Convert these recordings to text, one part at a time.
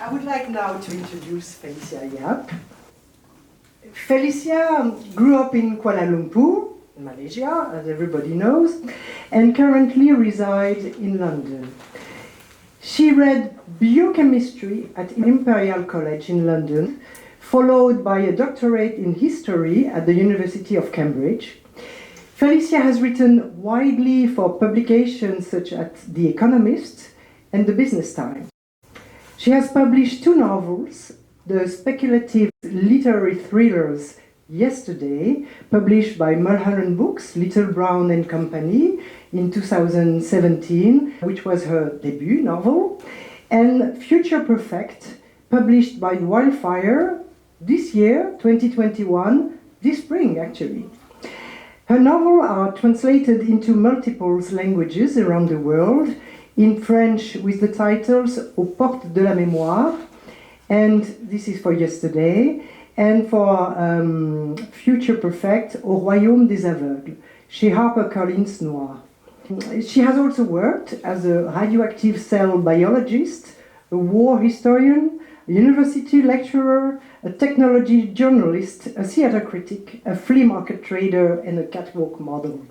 I would like now to introduce Felicia Yap. Felicia grew up in Kuala Lumpur, Malaysia, as everybody knows, and currently resides in London. She read biochemistry at Imperial College in London, followed by a doctorate in history at the University of Cambridge. Felicia has written widely for publications such as The Economist and The Business Times. She has published 2 novels, the speculative literary thrillers Yesterday, published by Mulholland Books, Little Brown and Company in 2017, which was her debut novel, and Future Perfect, published by Wildfire this year, 2021, this spring actually. Her novels are translated into multiple languages around the world, in French with the titles Aux portes de la mémoire, and this is for Yesterday, and for Futur Perfect, Au royaume des aveugles, chez Harper Collins Noir. She has also worked as a radioactive-cell biologist, a war historian, a university lecturer, a technology journalist, a theater critic, a flea-market trader, and a catwalk model.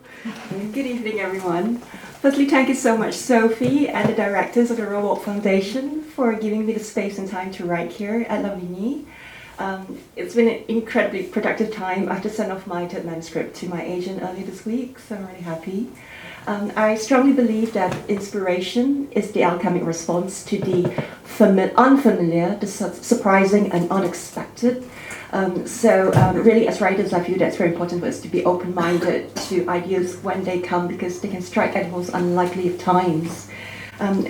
Good evening, everyone. Firstly, thank you so much, Sophie, and the directors of the Royal Foundation for giving me the space and time to write here at Lavigny. It's been an incredibly productive time. I just sent off my 3rd manuscript to my agent earlier this week, so I'm really happy. I strongly believe that inspiration is the alchemic response to the unfamiliar, the surprising and unexpected. Really, as writers, I feel that's very important for us to be open-minded to ideas when they come, because they can strike at the most unlikely of times.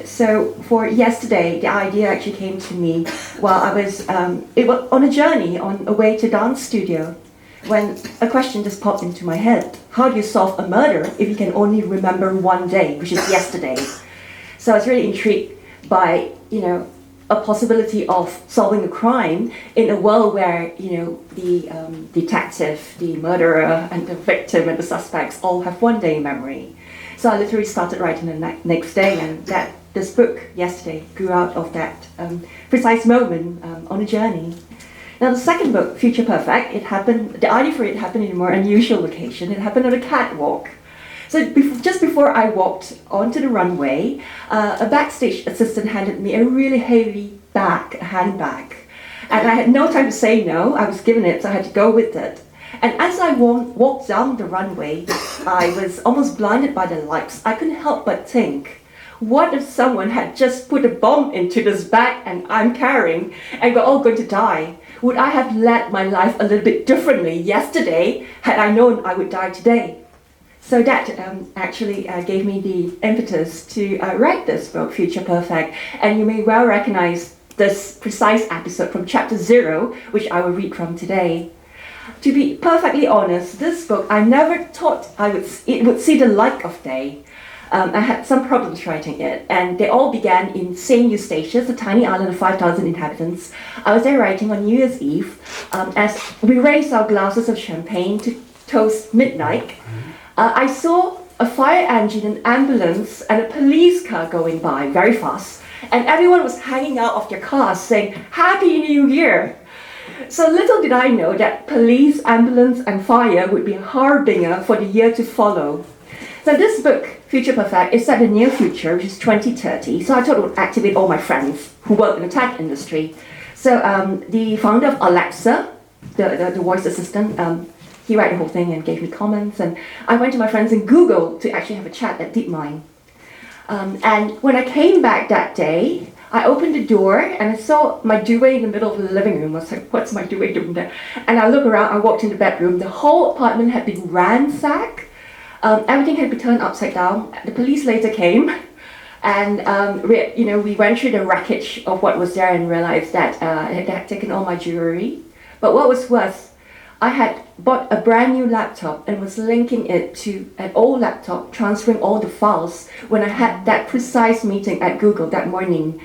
So for Yesterday, the idea actually came to me while I was on a journey on a way to dance studio, when a question just popped into my head. How do you solve a murder if you can only remember one day, which is yesterday? So I was really intrigued by, a possibility of solving a crime in a world where, the detective, the murderer, and the victim and the suspects all have one day memory. So I literally started writing the next day, and this book, Yesterday, grew out of that precise moment on a journey. Now the second book, Future Perfect, the idea for it happened in a more unusual location. It happened on a catwalk. So just before I walked onto the runway, a backstage assistant handed me a really heavy handbag. And I had no time to say no. I was given it, so I had to go with it. And as I walked down the runway, I was almost blinded by the lights. I couldn't help but think, what if someone had just put a bomb into this bag and I'm carrying, and we're all going to die? Would I have led my life a little bit differently yesterday had I known I would die today? So that actually gave me the impetus to write this book, Future Perfect. And you may well recognize this precise episode from chapter 0, which I will read from today. To be perfectly honest, this book, I never thought it would see the light of day. I had some problems writing it, and they all began in St. Eustatius, a tiny island of 5,000 inhabitants. I was there writing on New Year's Eve as we raised our glasses of champagne to toast midnight. I saw a fire engine, an ambulance, and a police car going by very fast, and everyone was hanging out of their cars saying, "Happy New Year!" So little did I know that police, ambulance, and fire would be a harbinger for the year to follow. So this book, Future Perfect, is set in the near future, which is 2030. So I thought it would activate all my friends who work in the tech industry. So the founder of Alexa, the voice assistant, he read the whole thing and gave me comments. And I went to my friends in Google to actually have a chat at DeepMind. And when I came back that day, I opened the door and I saw my duvet in the middle of the living room. I was like, what's my duvet doing there? And I looked around, I walked in the bedroom. The whole apartment had been ransacked. Everything had been turned upside down. The police later came, and we went through the wreckage of what was there and realized that they had taken all my jewelry. But what was worse, I had bought a brand new laptop and was linking it to an old laptop, transferring all the files when I had that precise meeting at Google that morning.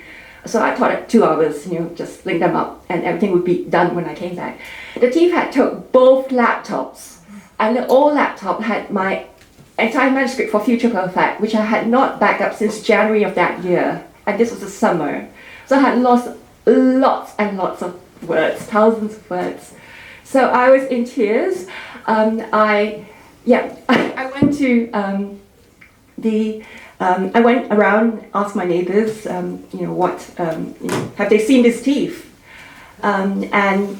So I thought at 2 hours, just link them up and everything would be done when I came back. The thief had took both laptops, and the old laptop had my entire manuscript for Future Perfect, which I had not backed up since January of that year, and this was the summer. So I had lost lots and lots of words, thousands of words. So I was in tears. I went to I went around, asked my neighbors, have they seen this thief? And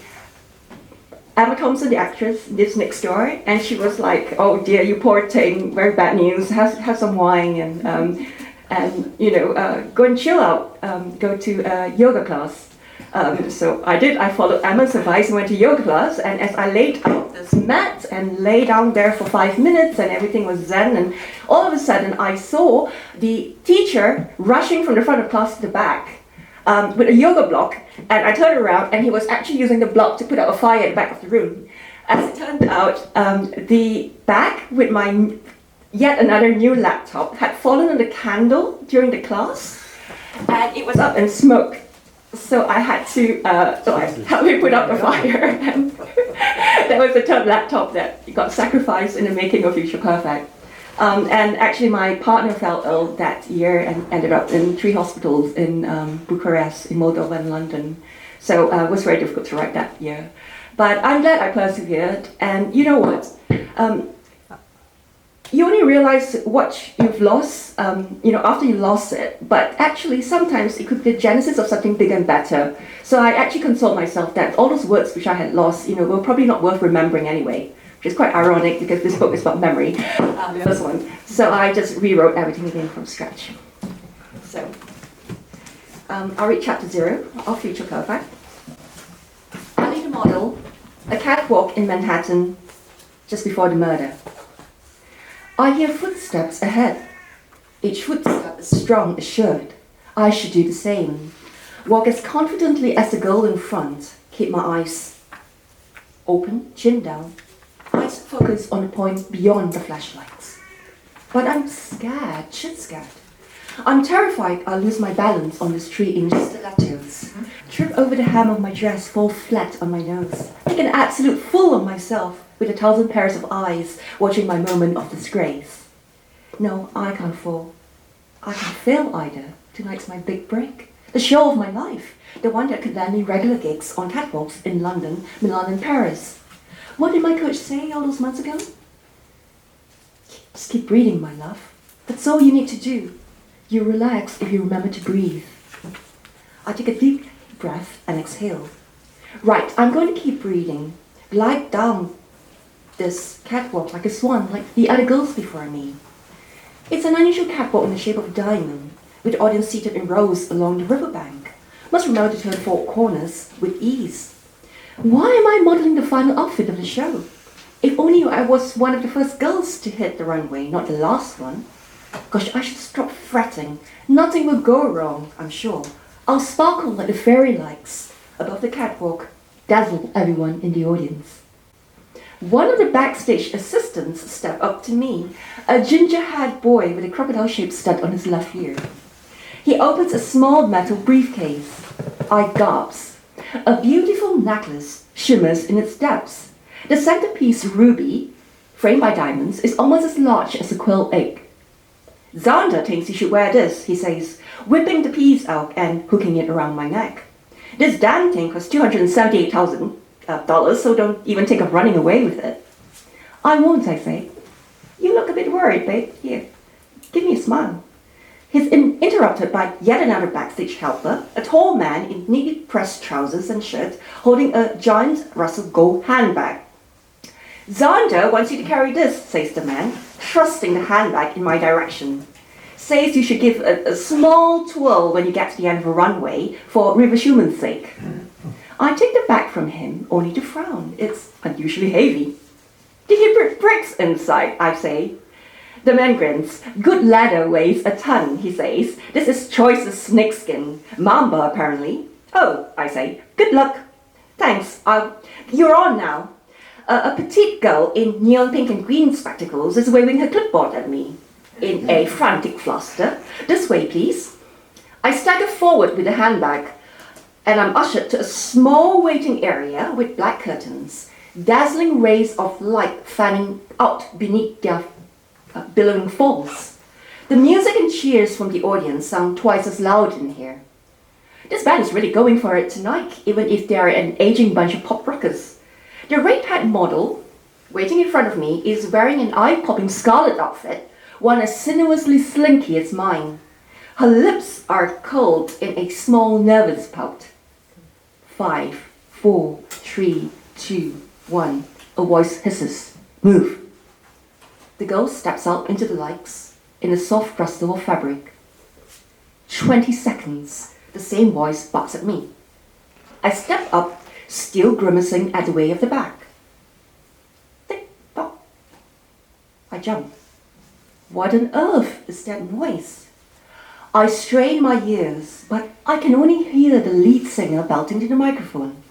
Emma Thompson, the actress, lives next door, and she was like, "Oh dear, you poor thing, very bad news. Have some wine and go and chill out. Go to a yoga class." So I did. I followed Emma's advice and went to yoga class. And as I laid out this mat and lay down there for 5 minutes, and everything was zen, and all of a sudden I saw the teacher rushing from the front of class to the back with a yoga block. And I turned around, and he was actually using the block to put out a fire at the back of the room. As it turned out, the bag with my yet another new laptop had fallen on the candle during the class, and it was up in smoke. So I had to help me put out the fire. And that was the third laptop that got sacrificed in the making of Future Perfect. And actually my partner fell ill that year and ended up in 3 hospitals in Bucharest, in Moldova and London. So it was very difficult to write that year. But I'm glad I persevered. And you know what? You only realize what you've lost, after you lost it. But actually, sometimes it could be the genesis of something bigger and better. So I actually consoled myself that all those words which I had lost, were probably not worth remembering anyway. Which is quite ironic because this book is about memory, the first one. So I just rewrote everything again from scratch. So I'll read chapter 0 of Future Perfect. I need a model, a catwalk in Manhattan, just before the murder. I hear footsteps ahead. Each footstep is strong, assured. I should do the same. Walk as confidently as the girl in front. Keep my eyes open, chin down. Eyes focus on the point beyond the flashlights. But I'm scared, shit scared. I'm terrified I'll lose my balance on this 3-inch stilettos. Trip over the hem of my dress, fall flat on my nose. Make an absolute fool of myself, with 1,000 pairs of eyes watching my moment of disgrace. No, I can't fall. I can't fail either. Tonight's my big break. The show of my life. The one that could land me regular gigs on catwalks in London, Milan and Paris. What did my coach say all those months ago? Just keep breathing, my love. That's all you need to do. You relax if you remember to breathe. I take a deep breath and exhale. Right, I'm going to keep breathing. Glide down this catwalk like a swan, like the other girls before me. It's an unusual catwalk in the shape of a diamond, with the audience seated in rows along the riverbank. Must remember to turn 4 corners with ease. Why am I modeling the final outfit of the show? If only I was one of the first girls to hit the runway, not the last one. Gosh, I should stop fretting. Nothing will go wrong, I'm sure. I'll sparkle like the fairy lights above the catwalk, dazzle everyone in the audience. One of the backstage assistants stepped up to me, a ginger-haired boy with a crocodile-shaped stud on his left ear. He opens a small metal briefcase. I gasp. A beautiful necklace shimmers in its depths. The centerpiece ruby, framed by diamonds, is almost as large as a quail egg. Xander thinks you should wear this, he says, whipping the piece out and hooking it around my neck. This damn thing costs $278,000, so don't even think of running away with it. I won't, I say. You look a bit worried, babe. Here, give me a smile. He's interrupted by yet another backstage helper, a tall man in neatly pressed trousers and shirt, holding a giant Russell Gold handbag. Xander wants you to carry this, says the man, thrusting the handbag in my direction. Says you should give a small twirl when you get to the end of a runway for River Schumann's sake. I take the bag from him, only to frown. It's unusually heavy. Did you put bricks inside, I say. The man grins. Good leather weighs a ton, he says. This is choicest snakeskin. Mamba, apparently. Oh, I say. Good luck. Thanks. You're on now. A petite girl in neon pink and green spectacles is waving her clipboard at me in a frantic fluster. This way, please. I stagger forward with the handbag, and I'm ushered to a small waiting area with black curtains, dazzling rays of light fanning out beneath their billowing falls. The music and cheers from the audience sound twice as loud in here. This band is really going for it tonight, even if they are an aging bunch of pop rockers. The red-haired model, waiting in front of me, is wearing an eye-popping scarlet outfit, one as sinuously slinky as mine. Her lips are curled in a small nervous pout. 5, 4, 3, 2, 1. A voice hisses. Move. The girl steps out into the lights in a soft rustle of fabric. 20 seconds. The same voice barks at me. I step up, still grimacing at the way of the back. Tick-tock. I jump. What on earth is that noise? I strain my ears, but I can only hear the lead singer belting to the microphone,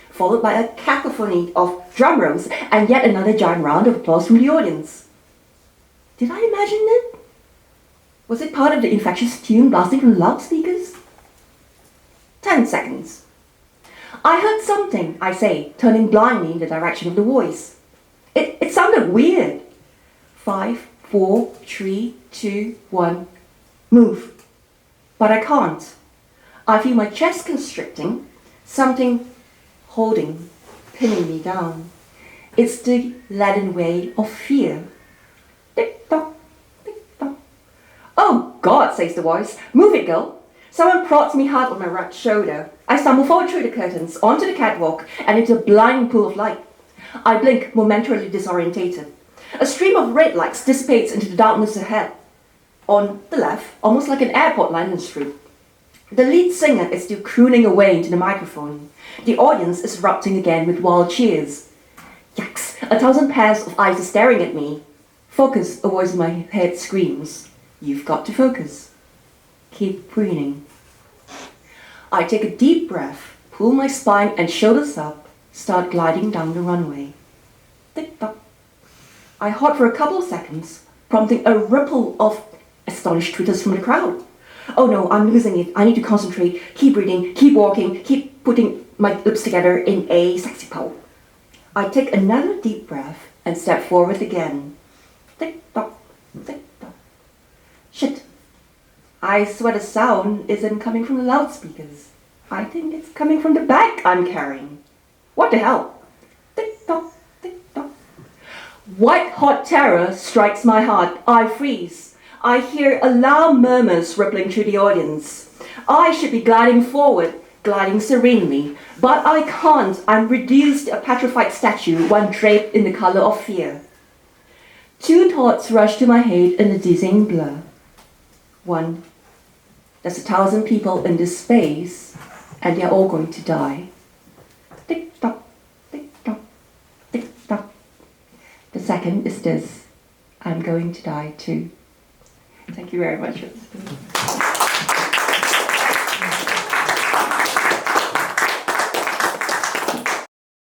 followed by a cacophony of drum rolls and yet another giant round of applause from the audience. Did I imagine it? Was it part of the infectious tune blasting from the loudspeakers? 10 seconds. I heard something, I say, turning blindly in the direction of the voice. It sounded weird. 5, 4, 3, 2, 1. Move. But I can't. I feel my chest constricting, something holding, pinning me down. It's the leaden weight of fear. Tick-tock, tick-tock. Oh God, says the voice. Move it, girl. Someone prods me hard on my right shoulder. I stumble forward through the curtains, onto the catwalk, and into a blinding pool of light. I blink, momentarily disorientated. A stream of red lights dissipates into the darkness ahead. On the left, almost like an airport landing strip, the lead singer is still crooning away into the microphone. The audience is erupting again with wild cheers. Yikes! 1,000 pairs of eyes are staring at me. Focus, a voice in my head screams. You've got to focus. Keep breathing. I take a deep breath, pull my spine and shoulders up, start gliding down the runway. Tick-tock. I halt for a couple of seconds, prompting a ripple of astonished twitters from the crowd. Oh no, I'm losing it. I need to concentrate, keep breathing, keep walking, keep putting my lips together in a sexy pose. I take another deep breath and step forward again. Tick-tock, tick-tock. Shit. I swear the sound isn't coming from the loudspeakers. I think it's coming from the bag I'm carrying. What the hell? Tick-tock, tick-tock. White hot terror strikes my heart. I freeze. I hear alarm murmurs rippling through the audience. I should be gliding forward, gliding serenely, but I can't. I'm reduced to a petrified statue, one draped in the color of fear. Two thoughts rush to my head in a dizzying blur. One, there's 1,000 people in this space, and they're all going to die. Tick-tock, tick-tock, tick-tock. The second is this, I'm going to die too. Thank you very much for listening.